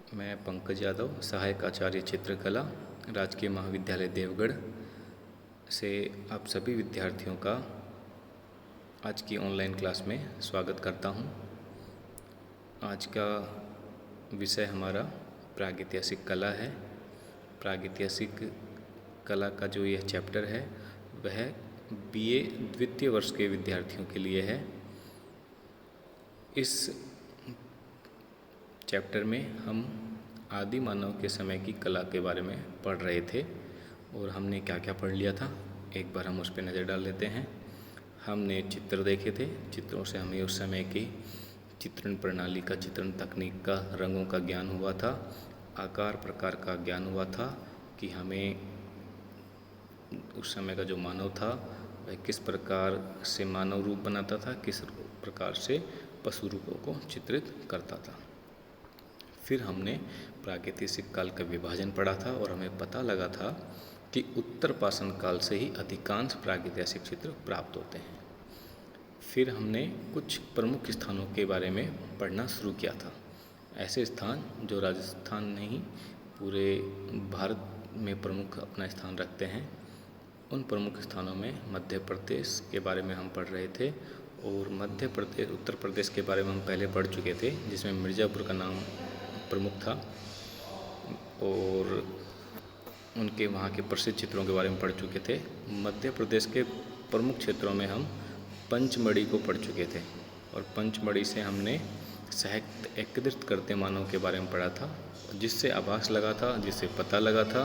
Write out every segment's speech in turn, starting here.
मैं पंकज यादव, सहायक आचार्य चित्रकला, राजकीय महाविद्यालय देवगढ़ से आप सभी विद्यार्थियों का आज की ऑनलाइन क्लास में स्वागत करता हूं। आज का विषय हमारा प्रागैतिहासिक कला है। प्रागैतिहासिक कला का जो यह चैप्टर है वह बीए द्वितीय वर्ष के विद्यार्थियों के लिए है। इस चैप्टर में हम आदि मानव के समय की कला के बारे में पढ़ रहे थे और हमने क्या क्या पढ़ लिया था, एक बार हम उस पर नज़र डाल लेते हैं। हमने चित्र देखे थे, चित्रों से हमें उस समय की चित्रण प्रणाली का, चित्रण तकनीक का, रंगों का ज्ञान हुआ था, आकार प्रकार का ज्ञान हुआ था कि हमें उस समय का जो मानव था वह किस प्रकार से मानव रूप बनाता था, किस प्रकार से पशु रूपों को चित्रित करता था। फिर हमने प्रागैतिहासिक काल का विभाजन पढ़ा था और हमें पता लगा था कि उत्तर पाषाण काल से ही अधिकांश प्रागैतिहासिक चित्र प्राप्त होते हैं। फिर हमने कुछ प्रमुख स्थानों के बारे में पढ़ना शुरू किया था। ऐसे स्थान जो राजस्थान नहीं पूरे भारत में प्रमुख अपना स्थान रखते हैं। उन प्रमुख स्थानों में मध्य प्रदेश के बारे में हम पढ़ रहे थे और मध्य प्रदेश, उत्तर प्रदेश के बारे में हम पहले पढ़ चुके थे, जिसमें मिर्ज़ापुर का नाम प्रमुख था और उनके वहाँ के प्रसिद्ध चित्रों के बारे में पढ़ चुके थे। मध्य प्रदेश के प्रमुख क्षेत्रों में हम पंचमढ़ी को पढ़ चुके थे और पंचमढ़ी से हमने साहित्य एकत्रित करते मानव के बारे में पढ़ा था, जिससे आभास लगा था, जिससे पता लगा था।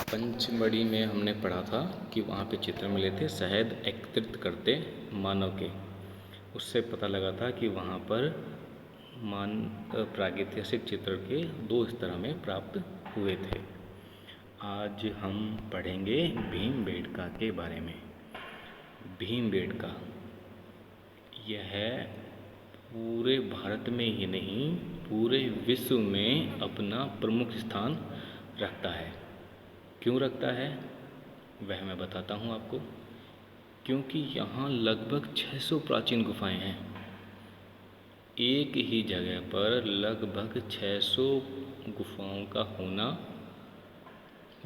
पंचमढ़ी में हमने पढ़ा था कि वहाँ पे चित्र मिले थे शहद एकत्रित करते मानव के। उससे पता लगा था कि वहाँ पर प्रागैतिहासिक चित्र के 2 स्तर हमें प्राप्त हुए थे। आज हम पढ़ेंगे भीमबेटका के बारे में। भीमबेटका यह पूरे भारत में ही नहीं पूरे विश्व में अपना प्रमुख स्थान रखता है। क्यों रखता है वह मैं बताता हूँ आपको। क्योंकि यहाँ लगभग 600 प्राचीन गुफाएं हैं। एक ही जगह पर लगभग 600 गुफाओं का होना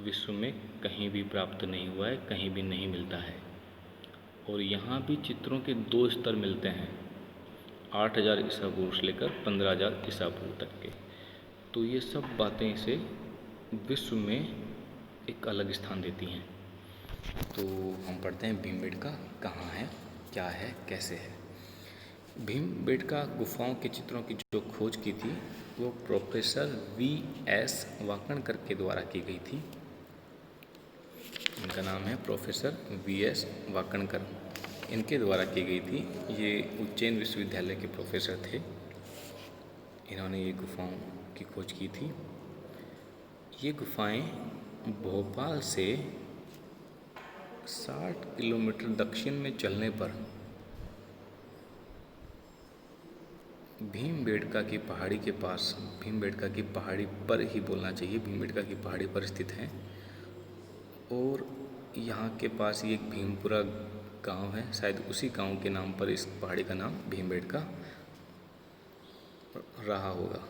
विश्व में कहीं भी प्राप्त नहीं हुआ है, कहीं भी नहीं मिलता है। और यहाँ भी चित्रों के 2 स्तर मिलते हैं, 8000 ईसा पूर्व से लेकर 15000 ईसा पूर्व तक के। तो ये सब बातें इसे विश्व में एक अलग स्थान देती हैं। तो हम पढ़ते हैं भीमबेटका कहाँ है, क्या है, कैसे है। भीमबेटका गुफाओं के चित्रों की जो खोज की थी वो प्रोफेसर V.S. वाकणकर के द्वारा की गई थी। इनका नाम है प्रोफेसर V.S. वाकणकर, इनके द्वारा की गई थी। ये उज्जैन विश्वविद्यालय के प्रोफेसर थे। इन्होंने ये गुफाओं की खोज की थी। ये गुफाएं भोपाल से 60 किलोमीटर दक्षिण में चलने पर भीमबेटका की पहाड़ी के पास, भीमबेटका की पहाड़ी पर ही बोलना चाहिए, भीमबेटका की पहाड़ी पर स्थित है। और यहाँ के पास ही एक भीमपुरा गांव है, शायद उसी गांव के नाम पर इस पहाड़ी का नाम भीमबेटका रहा होगा।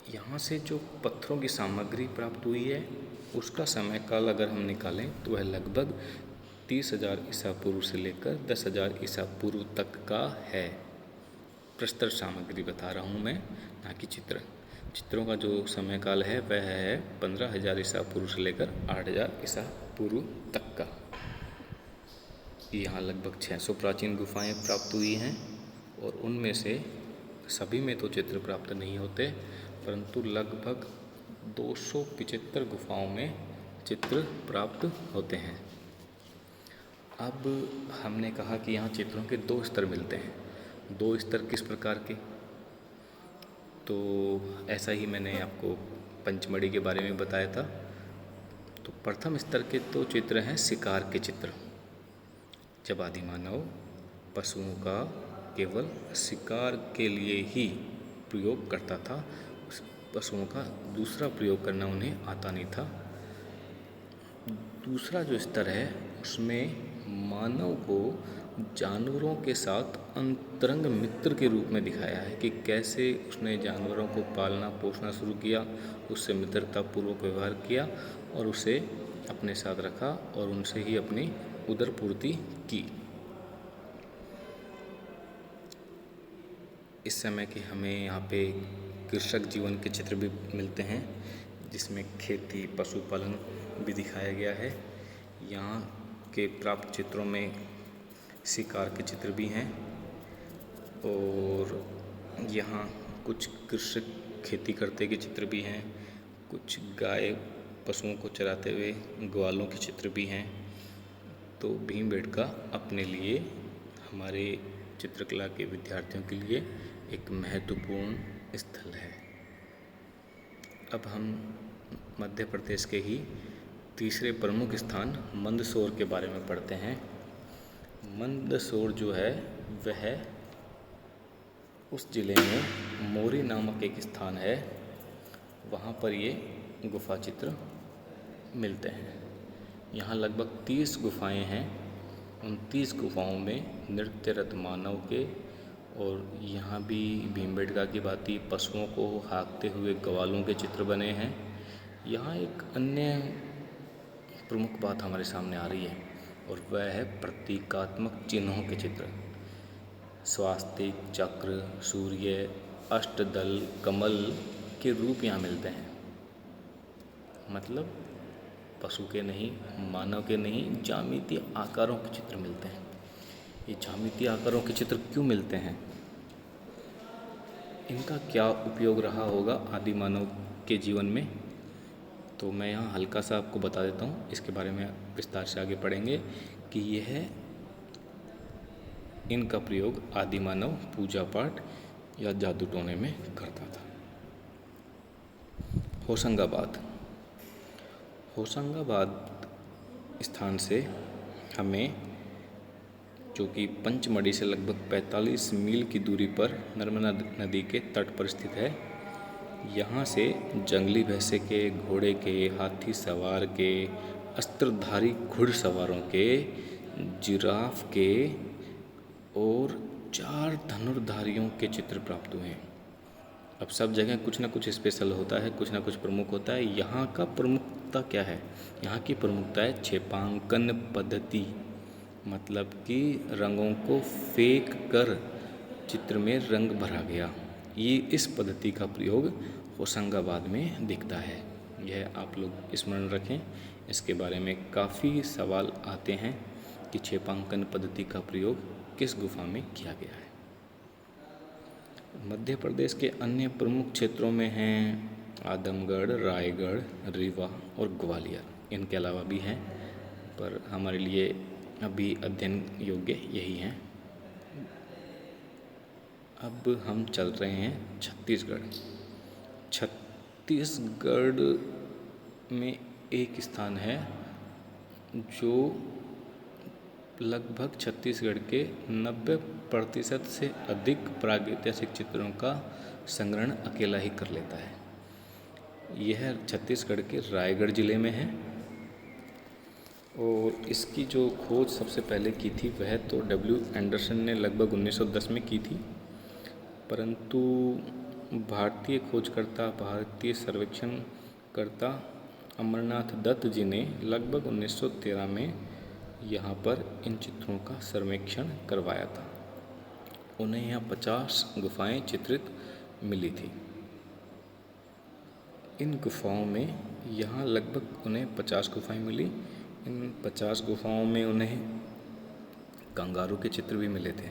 यहाँ से जो पत्थरों की सामग्री प्राप्त हुई है उसका समय काल अगर हम निकालें तो वह लगभग 30,000 ईसा पूर्व से लेकर 10,000 ईसा पूर्व तक का है। प्रस्तर सामग्री बता रहा हूँ मैं, ना कि चित्र। चित्रों का जो समय काल है वह है 15,000 ईसा पूर्व से लेकर 8,000 ईसा पूर्व तक का। यहाँ लगभग 600 प्राचीन गुफाएं प्राप्त हुई हैं और उनमें से सभी में तो चित्र प्राप्त नहीं होते, परंतु लगभग 275 गुफाओं में चित्र प्राप्त होते हैं। अब हमने कहा कि यहाँ चित्रों के 2 स्तर मिलते हैं। 2 स्तर किस प्रकार के? तो ऐसा ही मैंने आपको पंचमढ़ी के बारे में बताया था। तो प्रथम स्तर के 2 चित्र हैं शिकार के चित्र। जब आदि मानव पशुओं का केवल शिकार के लिए ही प्रयोग करता था, उस पशुओं का दूसरा प्रयोग करना उन्हें आता नहीं था। दूसरा जो स्तर है उसमें मानव को जानवरों के साथ अंतरंग मित्र के रूप में दिखाया है कि कैसे उसने जानवरों को पालना पोसना शुरू किया, उससे मित्रतापूर्वक व्यवहार किया और उसे अपने साथ रखा और उनसे ही अपनी उदर पूर्ति की। इस समय के हमें यहाँ पे कृषक जीवन के चित्र भी मिलते हैं, जिसमें खेती पशुपालन भी दिखाया गया है। यहाँ के प्राप्त चित्रों में शिकार के चित्र भी हैं और यहाँ कुछ कृषक खेती करते के चित्र भी हैं, कुछ गाय पशुओं को चराते हुए ग्वालों के चित्र भी हैं। तो भीमबेटका अपने लिए हमारे चित्रकला के विद्यार्थियों के लिए एक महत्वपूर्ण स्थल है। अब हम मध्य प्रदेश के ही तीसरे प्रमुख स्थान मंदसौर के बारे में पढ़ते हैं। मंदसौर जो है वह उस ज़िले में मोरी नामक एक स्थान है, वहाँ पर ये गुफा चित्र मिलते हैं। यहाँ लगभग 30 गुफाएं हैं। उन 30 गुफाओं में नृत्यरत मानव के और यहाँ भी भीमबेटका की भांति पशुओं को हाँकते हुए ग्वालों के चित्र बने हैं। यहाँ एक अन्य प्रमुख बात हमारे सामने आ रही है और वह है प्रतीकात्मक चिन्हों के चित्र। स्वास्तिक, चक्र, सूर्य, अष्टदल, कमल के रूप यहाँ मिलते हैं। मतलब पशु के नहीं, मानव के नहीं, ज्यामितीय आकारों के चित्र मिलते हैं। ये ज्यामितीय आकारों के चित्र क्यों मिलते हैं, इनका क्या उपयोग रहा होगा आदि मानव के जीवन में, तो मैं यहाँ हल्का सा आपको बता देता हूँ। इसके बारे में विस्तार से आगे पढ़ेंगे कि यह इनका प्रयोग आदि मानव पूजा पाठ या जादू टोने में करता था। होशंगाबाद स्थान से हमें, जो कि पंचमढ़ी से लगभग 45 मील की दूरी पर नर्मदा नदी के तट पर स्थित है, यहाँ से जंगली भैंसे के, घोड़े के, हाथी सवार के, अस्त्रधारी घुड़सवारों के, जिराफ के और 4 धनुर्धारियों के चित्र प्राप्त हुए हैं। अब सब जगह कुछ ना कुछ स्पेशल होता है, कुछ ना कुछ प्रमुख होता है। यहाँ का प्रमुखता क्या है? यहाँ की प्रमुखता है क्षेपांकन पद्धति, मतलब कि रंगों को फेंक कर चित्र में रंग भरा गया। ये इस पद्धति का प्रयोग होशंगाबाद में दिखता है। यह आप लोग स्मरण रखें। इसके बारे में काफ़ी सवाल आते हैं कि क्षेपांकन पद्धति का प्रयोग किस गुफा में किया गया है। मध्य प्रदेश के अन्य प्रमुख क्षेत्रों में हैं आदमगढ़, रायगढ़, रीवा और ग्वालियर। इनके अलावा भी हैं, पर हमारे लिए अभी अध्ययन योग्य यही हैं। अब हम चल रहे हैं छत्तीसगढ़। छत्तीसगढ़ में एक स्थान है जो लगभग छत्तीसगढ़ के 90% से अधिक प्रागैतिहासिक चित्रों का संग्रहण अकेला ही कर लेता है। यह छत्तीसगढ़ के रायगढ़ जिले में है और इसकी जो खोज सबसे पहले की थी वह तो डब्ल्यू एंडरसन ने लगभग 1910 में की थी, परंतु भारतीय खोजकर्ता, भारतीय सर्वेक्षणकर्ता अमरनाथ दत्त जी ने लगभग 1913 में यहाँ पर इन चित्रों का सर्वेक्षण करवाया था। उन्हें यहाँ 50 गुफाएं चित्रित मिली थी। इन गुफाओं में यहाँ लगभग उन्हें 50 गुफाएं मिली। इन 50 गुफाओं में उन्हें कंगारू के चित्र भी मिले थे,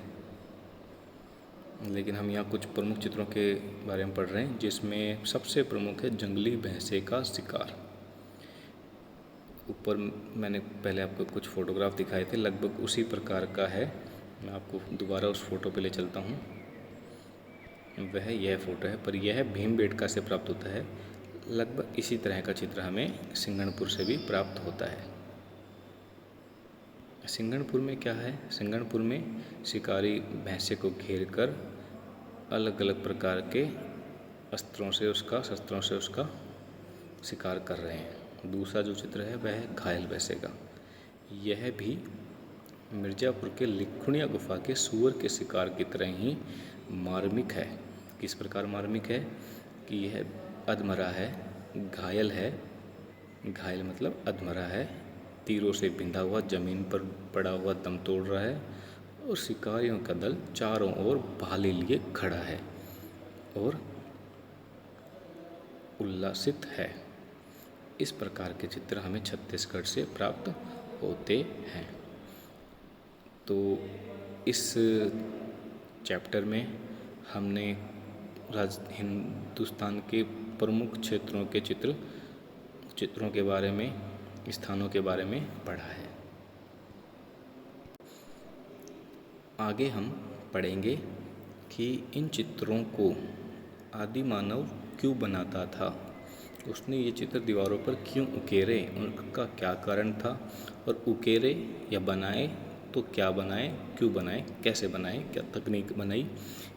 लेकिन हम यहाँ कुछ प्रमुख चित्रों के बारे में पढ़ रहे हैं, जिसमें सबसे प्रमुख है जंगली भैंसे का शिकार। ऊपर मैंने पहले आपको कुछ फ़ोटोग्राफ दिखाए थे, लगभग उसी प्रकार का है। मैं आपको दोबारा उस फ़ोटो पे ले चलता हूँ। वह यह फ़ोटो है, पर यह भीमबेटका से प्राप्त होता है। लगभग इसी तरह का चित्र हमें सिंगणपुर से भी प्राप्त होता है। सिंगणपुर में क्या है? सिंगणपुर में शिकारी भैंसे को घेर कर अलग अलग प्रकार के शस्त्रों से उसका शिकार कर रहे हैं। दूसरा जो चित्र है वह है घायल भैंसे का। यह भी मिर्ज़ापुर के लिखुनिया गुफा के सूअर के शिकार की तरह ही मार्मिक है। किस प्रकार मार्मिक है कि यह अधमरा है, घायल है, घायल मतलब अधमरा है, तीरों से बिंधा हुआ ज़मीन पर पड़ा हुआ दम तोड़ रहा है और शिकारियों का दल चारों ओर भाले लिए खड़ा है और उल्लासित है। इस प्रकार के चित्र हमें छत्तीसगढ़ से प्राप्त होते हैं। तो इस चैप्टर में हमने हिंदुस्तान के प्रमुख क्षेत्रों के चित्रों के बारे में, स्थानों के बारे में पढ़ा है। आगे हम पढ़ेंगे कि इन चित्रों को आदि मानव क्यों बनाता था, उसने ये चित्र दीवारों पर क्यों उकेरे, उनका क्या कारण था, और उकेरे या बनाए तो क्या बनाए, क्यों बनाए, कैसे बनाए, क्या तकनीक बनाई,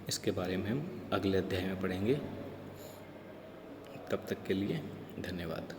इसके बारे में हम अगले अध्याय में पढ़ेंगे। तब तक के लिए धन्यवाद।